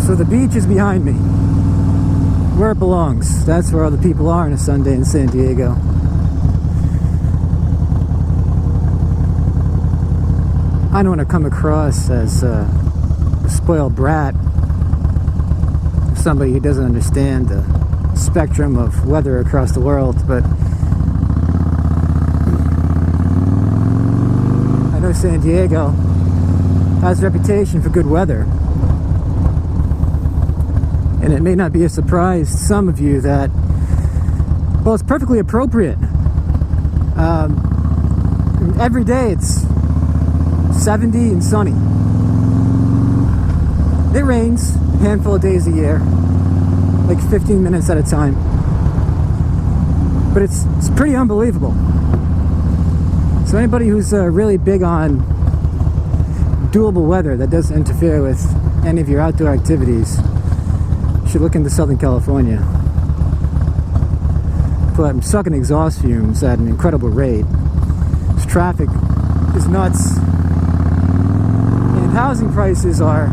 So the beach is behind me, where it belongs. That's where all the people are on a Sunday in San Diego. I don't want to come across as a spoiled brat, somebody who doesn't understand the spectrum of weather across the world, but I know San Diego has a reputation for good weather. And it may not be a surprise to some of you that, well, it's perfectly appropriate. Every day it's 70 and sunny. It rains a handful of days a year, like 15 minutes at a time. But it's pretty unbelievable. So anybody who's really big on doable weather that doesn't interfere with any of your outdoor activities should look into Southern California. But I'm sucking exhaust fumes at an incredible rate. This traffic is nuts. And housing prices are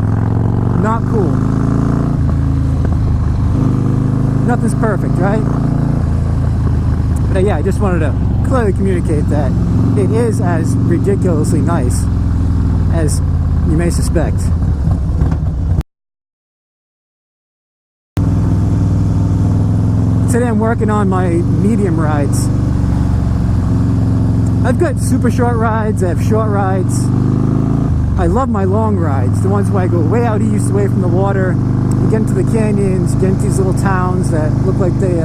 not cool. Nothing's perfect, right? But yeah, I just wanted to clearly communicate that it is as ridiculously nice as you may suspect. Today I'm working on my medium rides. I've got super short rides, I have short rides. I love my long rides, the ones where I go way out east, away from the water. You get into the canyons, you get into these little towns that look like they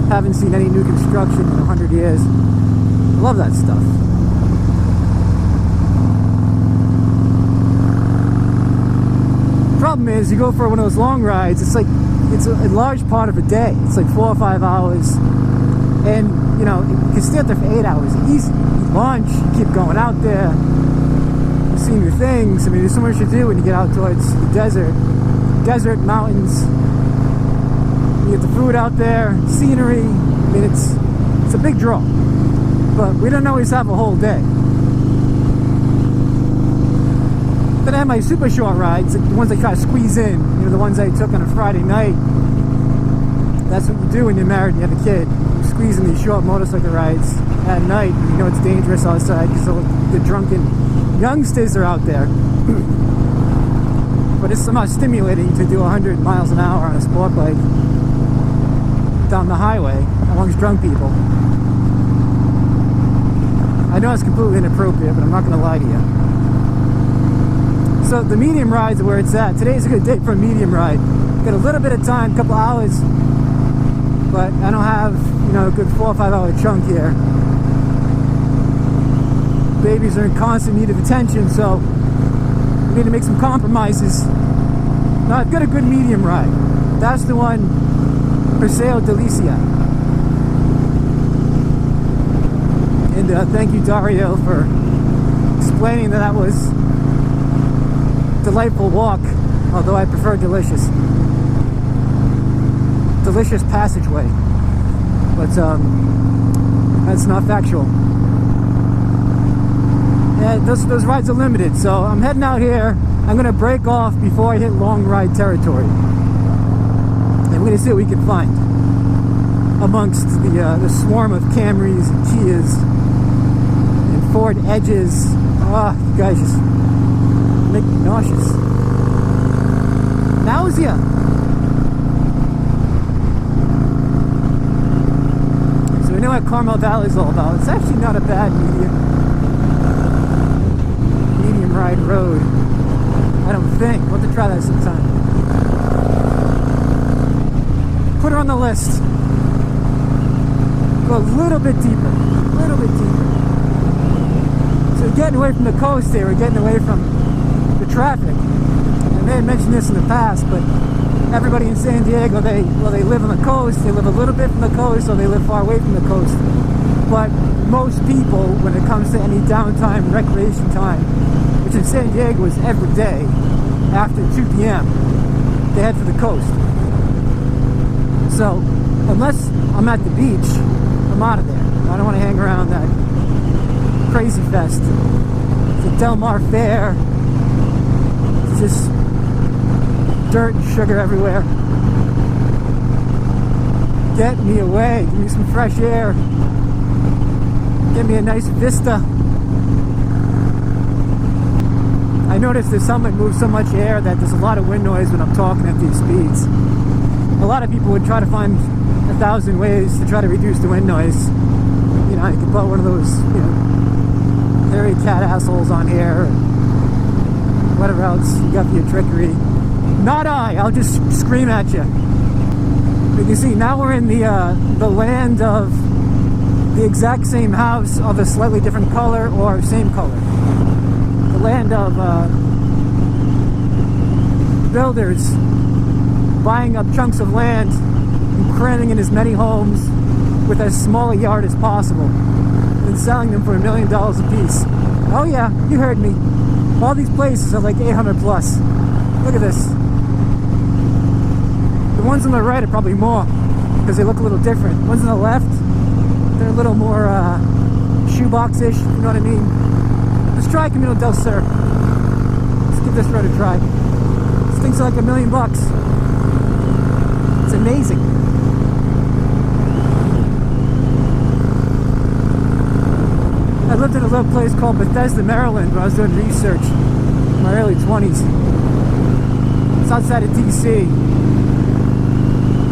haven't seen any new construction in 100 years. I love that stuff. Problem is, you go for one of those long rides, it's a large part of a day. It's like 4 or 5 hours, and you know, you can stay out there for 8 hours easy. You eat lunch, you keep going out there, you see new things. I mean, there's so much to do when you get out towards the desert, mountains. You get the food out there, scenery. I mean, it's a big draw, but we don't always have a whole day. Then I have my super short rides, the ones I try to squeeze in, you know, the ones I took on a Friday night. That's what you do when you're married and you have a kid. You squeeze in these short motorcycle rides at night. You know it's dangerous outside because the drunken youngsters are out there. But it's somehow stimulating to do 100 miles an hour on a sport bike down the highway amongst drunk people. I know it's completely inappropriate, but I'm not going to lie to you. So the medium rides are where it's at. Today's a good day for a medium ride. Got a little bit of time, a couple hours, but I don't have, you know, a good 4 or 5 hour chunk here. Babies are in constant need of attention, so we need to make some compromises. Now I've got a good medium ride. That's the one, Paseo Delicia. And thank you, Dario, for explaining that was delightful walk, although I prefer delicious passageway, but that's not factual. Yeah, those rides are limited, so I'm heading out here. I'm gonna break off before I hit long ride territory, and we're gonna see what we can find amongst the swarm of Camrys and Kias and Ford Edges. Oh, you guys just make me nauseous. Nausea. So we know what Carmel Valley is all about. It's actually not a bad medium ride road, I don't think. We'll have to try that sometime. Put her on the list. Go a little bit deeper. So we're getting away from the coast here. We're getting away from the traffic. I may have mentioned this in the past, but everybody in San Diego, they live on the coast, they live a little bit from the coast, or they live far away from the coast. But most people, when it comes to any downtime, recreation time, which in San Diego is every day, after 2 p.m., they head for the coast. So, unless I'm at the beach, I'm out of there. I don't want to hang around that crazy fest. The Del Mar Fair, it's just dirt and sugar everywhere. Get me away. Give me some fresh air. Give me a nice vista. I noticed this helmet moves so much air that there's a lot of wind noise when I'm talking at these speeds. A lot of people would try to find 1,000 ways to try to reduce the wind noise. You know, you could put one of those, you know, hairy cat assholes on here, and whatever else you got for your trickery. Not I'll just scream at you. But you see, now we're in the land of the exact same house of a slightly different color or same color. The land of builders buying up chunks of land and cramming in as many homes with as small a yard as possible and selling them for $1 million a piece. Oh yeah, you heard me. All these places are like 800 plus. Look at this. The ones on the right are probably more because they look a little different. The ones on the left, they're a little more shoebox-ish, you know what I mean? Let's try Camino del Sur. Let's give this road a try. This thing's like $1 million. It's amazing. I lived in a little place called Bethesda, Maryland when I was doing research in my early 20s. It's outside of DC.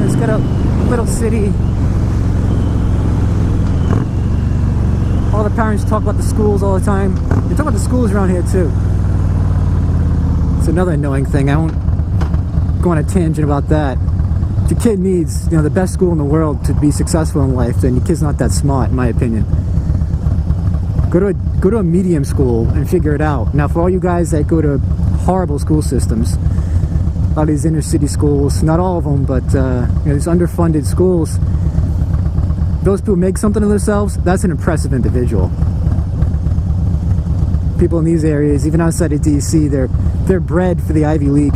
It's got a little city. All the parents talk about the schools all the time. They talk about the schools around here too. It's another annoying thing. I won't go on a tangent about that. If your kid needs, you know, the best school in the world to be successful in life, then your kid's not that smart, in my opinion. Go to a medium school and figure it out. Now, for all you guys that go to horrible school systems, a lot of these inner city schools, not all of them, but you know, these underfunded schools, those people make something of themselves. That's an impressive individual. People in these areas, even outside of DC, they're bred for the Ivy League.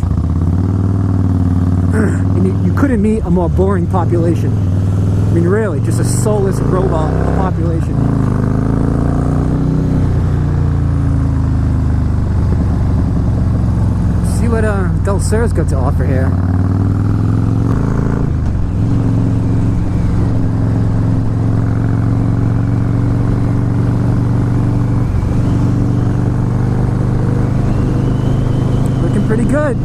And you couldn't meet a more boring population. I mean, really, just a soulless robot population. See what Del Sur's got to offer here. Looking pretty good.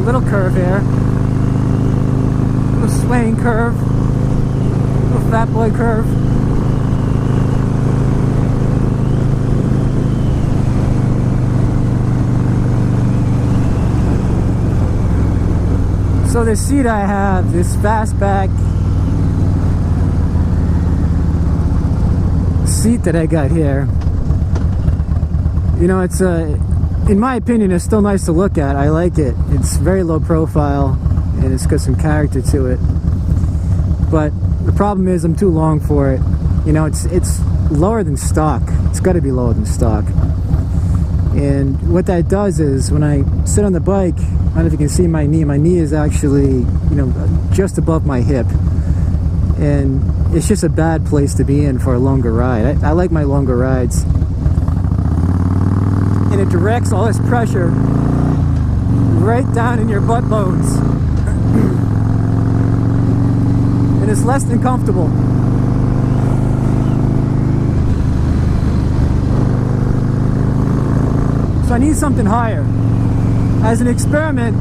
Little curve here, little swaying curve, little fat boy curve. So this seat I have, this fastback seat that I got here, you know, it's in my opinion, it's still nice to look at. I like it. It's very low profile and it's got some character to it. But the problem is I'm too long for it. You know, it's lower than stock. It's got to be lower than stock. And what that does is when I sit on the bike, I don't know if you can see my knee is actually, you know, just above my hip. And it's just a bad place to be in for a longer ride. I like my longer rides. And it directs all this pressure right down in your butt bones. And it's less than comfortable. So I need something higher. As an experiment,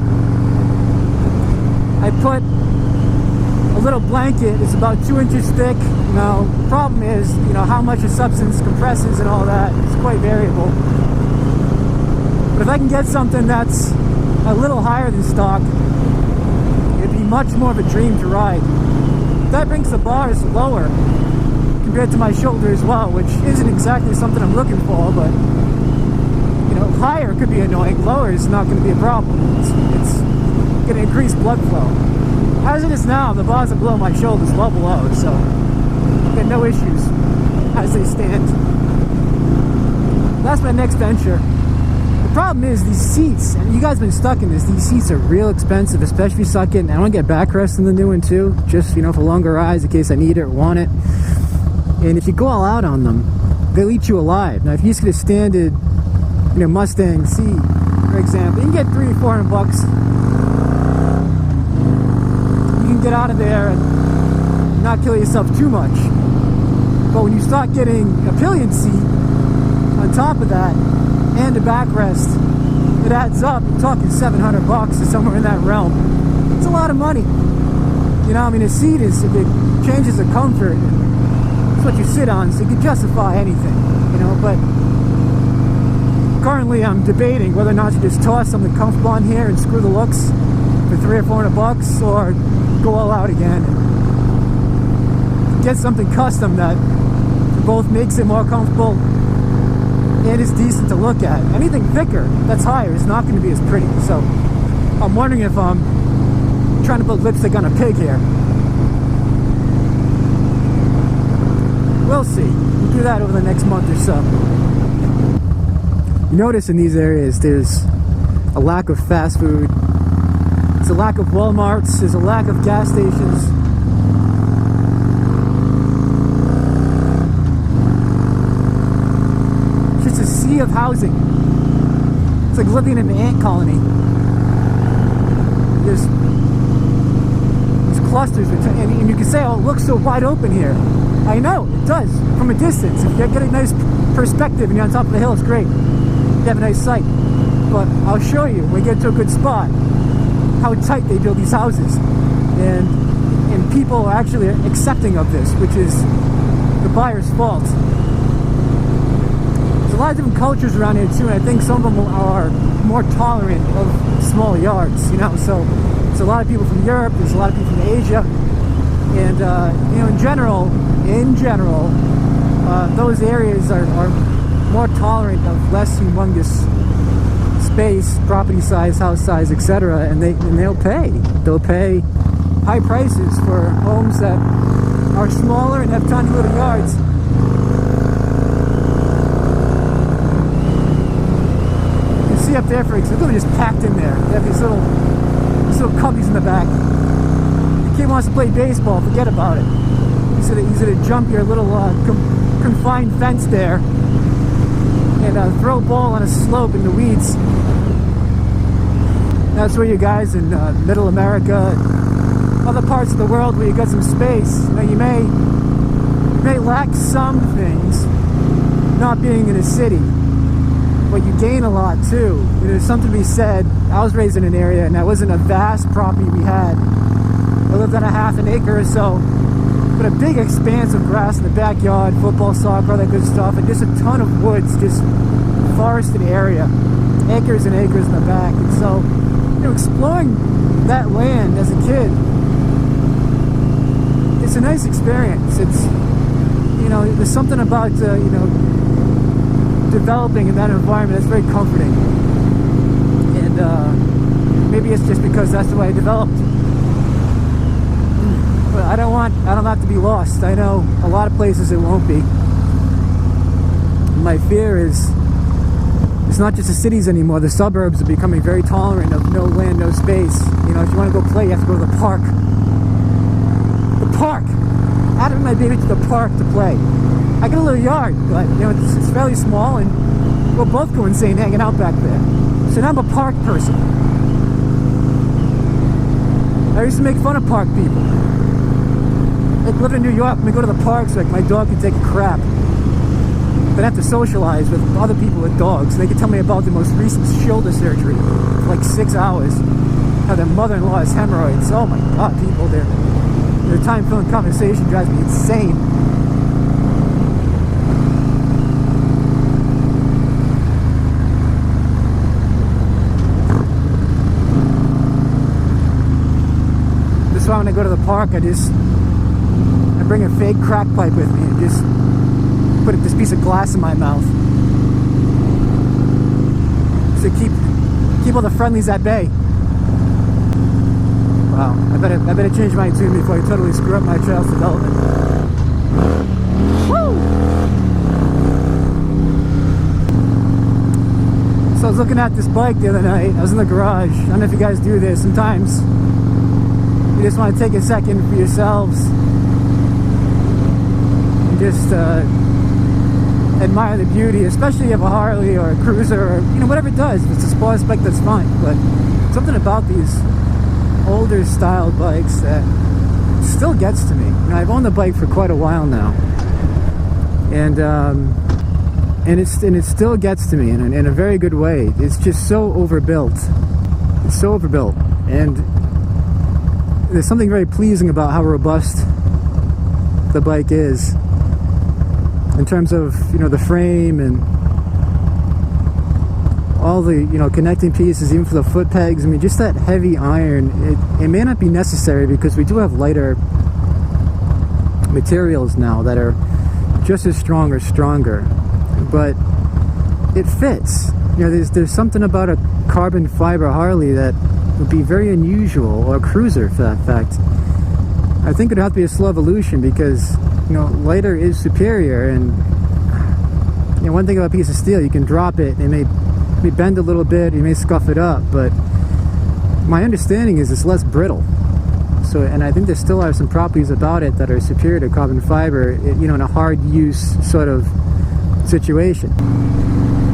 I put a little blanket. It's about 2 inches thick. Now, the problem is, you know, how much a substance compresses and all that. It's quite variable. But if I can get something that's a little higher than stock, it'd be much more of a dream to ride. That brings the bars lower compared to my shoulder as well, which isn't exactly something I'm looking for, but you know, higher could be annoying, lower is not going to be a problem. It's going to increase blood flow. As it is now, the bars are below my shoulders, well below, so I've got no issues as they stand. That's my next venture. problem is these seats, and you guys have been stuck in this, these seats are real expensive, especially if you suck it. And I want to get backrest in the new one too, just, you know, for longer rides in case I need it or want it. And if you go all out on them, they'll eat you alive. Now if you just get a standard, you know, Mustang seat, for example, you can get $300 or $400. You can get out of there and not kill yourself too much. But when you start getting a pillion seat on top of that and a backrest, it adds up. You're talking $700 or somewhere in that realm. It's a lot of money. You know, I mean, a seat is, if it changes the comfort, it's what you sit on, so you can justify anything, you know. But currently I'm debating whether or not to just toss something comfortable on here and screw the looks for $300 or $400, or go all out again and get something custom that both makes it more comfortable and is decent to look at. Anything thicker that's higher is not going to be as pretty. So I'm wondering if I'm trying to put lipstick on a pig here. We'll see. We'll do that over the next month or so. You notice in these areas there's a lack of fast food. There's a lack of Walmarts. There's a lack of gas stations. It's just a sea of housing. It's like living in an ant colony. There's clusters, and you can say, oh, it looks so wide open here. I know, it does, from a distance. If you get a nice perspective and you're on top of the hill, it's great. You have a nice sight. But I'll show you, when we get to a good spot, how tight they build these houses. And people are actually accepting of this, which is the buyer's fault. There's a lot of different cultures around here too, and I think some of them are more tolerant of small yards, you know. So there's a lot of people from Europe, there's a lot of people from Asia, and you know, in general, those areas are more tolerant of less humongous space, property size, house size, etc. And they'll pay high prices for homes that are smaller and have tiny little yards. You can see up there, for example, they're just packed in there. They have these little cubbies in the back. The kid wants to play baseball, forget about it. He's gonna jump your little confined fence there and throw a ball on a slope in the weeds. That's where you guys in middle America, other parts of the world where you got some space, you know, you may lack some things not being in a city, but you gain a lot too. You know, there's something to be said. I was raised in an area, and that wasn't a vast property we had. I lived on a half an acre or so, but a big expanse of grass in the backyard, football, soccer, all that good stuff, and just a ton of woods, just forested area, acres and acres in the back. And so, you know, exploring that land as a kid, it's a nice experience. It's, you know, there's something about you know, developing in that environment that's very comforting. And maybe it's just because that's the way I developed. But I don't have to be lost. I know a lot of places it won't be. My fear is it's not just the cities anymore. The suburbs are becoming very tolerant of no land, no space. You know, if you want to go play, you have to go to the park. The park! Added my baby to the park to play. I got a little yard, but you know, it's fairly small, and we'll both go insane hanging out back there. So now I'm a park person. I used to make fun of park people. Like living in New York, when we go to the parks, like my dog can take a crap. But I have to socialize with other people with dogs. They can tell me about the most recent shoulder surgery for like 6 hours. How their mother-in-law has hemorrhoids. Oh my God, people, their time-filling conversation drives me insane. That's why when I go to the park, I bring a fake crack pipe with me and just put this piece of glass in my mouth. So keep all the friendlies at bay. Wow, I better change my tune before I totally screw up my child's development. Woo! So I was looking at this bike the other night. I was in the garage. I don't know if you guys do this. Sometimes you just want to take a second for yourselves and just admire the beauty, especially if you have a Harley or a Cruiser or, you know, whatever it does. If it's a sports bike, that's fine. But something about these older style bikes that still gets to me. You know, I've owned the bike for quite a while now, and it still gets to me in a very good way. It's just so overbuilt. It's so overbuilt, and there's something very pleasing about how robust the bike is in terms of, you know, the frame and all the, you know, connecting pieces, even for the foot pegs. I mean, just that heavy iron, it may not be necessary because we do have lighter materials now that are just as strong or stronger, but it fits. You know, there's something about a carbon fiber Harley that would be very unusual, or a Cruiser for that fact. I think it'd have to be a slow evolution because, you know, lighter is superior. And, you know, one thing about a piece of steel, you can drop it, it may bend a little bit, you may scuff it up, but my understanding is it's less brittle. So, and I think there still are some properties about it that are superior to carbon fiber, you know, in a hard use sort of situation.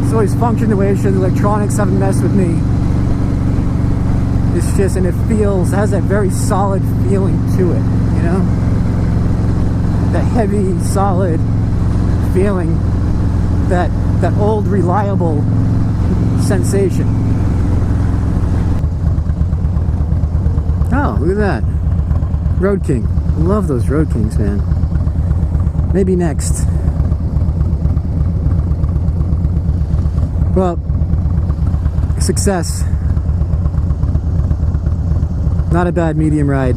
It's always functioned the way it should. The electronics haven't messed with me. It's just, and it has that very solid feeling to it, you know? That heavy, solid feeling, that old, reliable sensation. Oh, look at that. Road King. I love those Road Kings, man. Maybe next. Well, success. Not a bad medium ride.